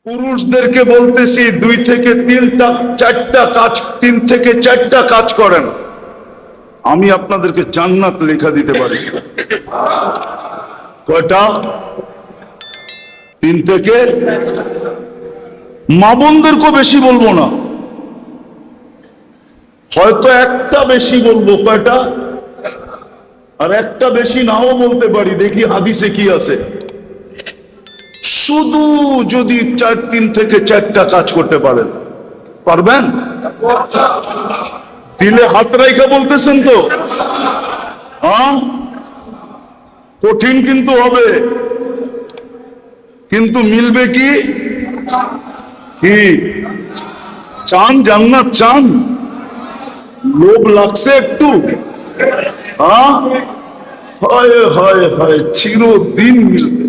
পুরুষদেরকে বলতেছি 2 থেকে 4টা কাজ, 3 থেকে 4টা কাজ করেন, আমি আপনাদেরকে জান্নাত লেখা দিতে পারি। কয়টা? 3 থেকে। মা বোনদেরকেও বেশি বলবো না, হয়তো একটা বেশি বলবো। কয়টা? আর একটা বেশি নাও বলতে পারি, দেখি হাদিসে কি আছে। শুধু যদি 3 থেকে 4টা কাজ করতে পারেন, পারবেন? দিলে হাত রাইখা বলতেছেন তো? হ্যাঁ, কঠিন কিন্তু হবে, কিন্তু মিলবে কি? কি চান? জান্নাত চান? লোভ লাগছে একটু? হ্যাঁ, হয় হয় হয়, চিরদিন মিলবে,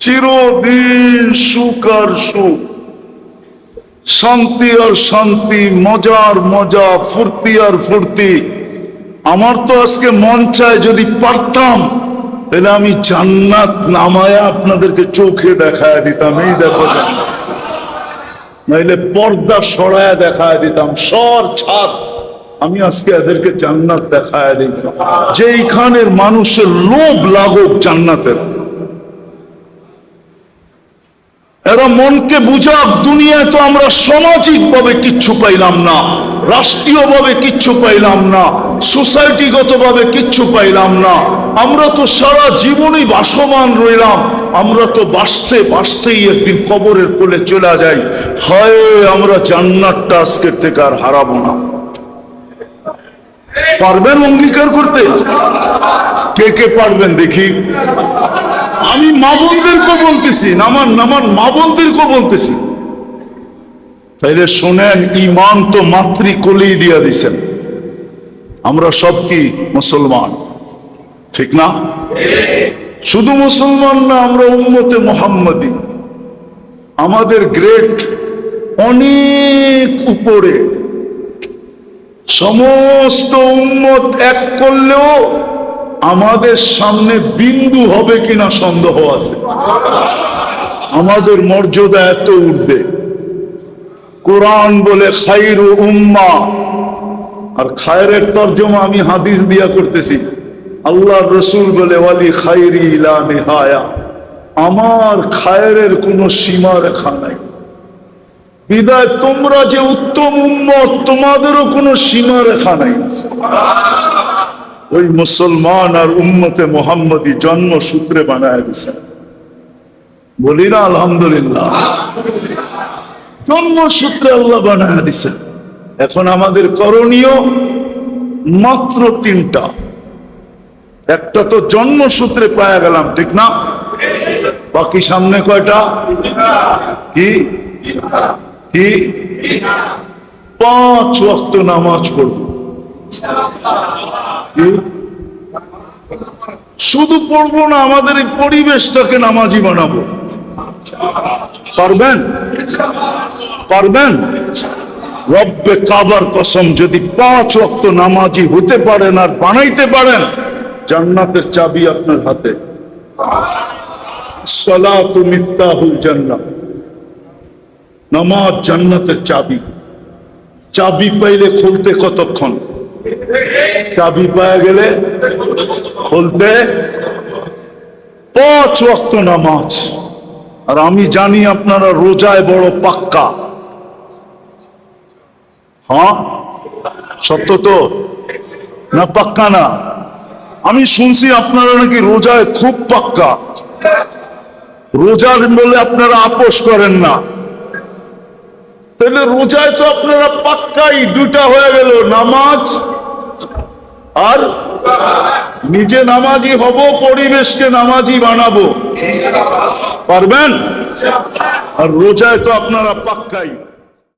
চিরদিন সুখ আর সুখ, শান্তি আর শান্তি, মজার মজা, ফুর্তি আর ফুর্তি। আমার তো আজকে মন চায় যদি পারতাম তাহলে আমি জান্নাত নামায়া আপনাদেরকে চোখে দেখায় দিতাম, এই দেখো জান্নাত, নাইলে পর্দা সরায়া দেখায় দিতাম, সর ছাদ, আমি আজকে এদেরকে জান্নাত দেখায় দিতাম। যেইখানের মানুষের লোভ লাগুক জান্নাতের, এরা মনকে বুঝাক। দুনিয়ায় তো আমরা সামাজিক ভাবে কিচ্ছু পাইলাম না, রাষ্ট্রীয় ভাবে কিচ্ছু পাইলাম না, সোসাইটিগত ভাবে কিচ্ছু পাইলাম না। আমরা তো সারা জীবনই বাসমান রইলাম, আমরা তো বাঁচতে বাঁচতেই একদিন কবরের কোলে চলে যাই। হয় আমরা জান্নাতটা আজকের থেকে আর হারাবো না। পারবেন অঙ্গীকার করতে? কে কে পারবেন দেখি? আমি মা বোনদেরকে বলতেছি, আমার মা বোনদেরকে বলতেছি। তাইলে শোনেন, ঈমান তো মাতৃকোলেই দিয়া দিছেন। আমরা সব কি মুসলমান, ঠিক না? শুধু মুসলমান না, আমরা উম্মতে মুহাম্মাদি। আমাদের গ্রেড অনেক উপরে। সমস্ত উম্মত এক করলেও আমাদের সামনে বিন্দু হবে কিনা সন্দেহ আছে। আমাদের মর্যাদা এত উঠবে। কোরআন বলে খায়রু উম্মাহ, আর খায়রের তরজমা আমি হাদিস দিয়া করতেছি। আল্লাহর রাসূল বলে ওয়ালি খায়রি লা নিহায়া, আমার খায়রের কোনো সীমা রেখা নাই। বিদায় তোমরা যে উত্তম উম্মত, তোমাদেরও কোনো সীমা রেখা নাই। ওই মুসলমান আর উম্মতে মুহাম্মদী জন্মসূত্রে বানায় দিয়েছেন। বলি না আলহামদুলিল্লাহ? জন্মসূত্রে আল্লাহ বানায় দিয়েছেন। এখন আমাদের করণীয় মাত্র 3টা। একটা তো জন্মসূত্রে পাওয়া গেলাম, ঠিক না? বাকি সামনে কয়টা? কি কি? 5 ওয়াক্ত নামাজ পড়ব। শুধু পড়বো না, আমাদের এই পরিবেশটাকে নামাজি বানাবো। পারবেন? পারবেন? রব্বে কাবার কসম, যদি 5 ওয়াক্ত নামাজি হতে পারেন আর বানাইতে পারেন, জান্নাতের চাবি আপনার হাতে। সালাতু মিফতাহুল জান্নাহ, নামাজ জান্নাতের চাবি। চাবি পাইলে খুলতে কতক্ষণ? চাবি পাওয়া গেলে খুলতে 5 ওয়াক্ত নামাজ। আর আমি জানি আপনারা রোজায় বড় পাক্কা। হ্যাঁ, সত্য তো না? পাক্কা না? আমি শুনছি আপনারা নাকি রোজায় খুব পাক্কা। রোজার বলে আপনারা আপোষ করেন না, তাহলে রোজায় তো আপনারা পাক্কাই। 2টা হয়ে গেল, নামাজ আর নিজে নামাজি হব, পরিবেশকে নামাজি বানাবো। পারবেন? আর রোজায় তো আপনারা পাক্কাই।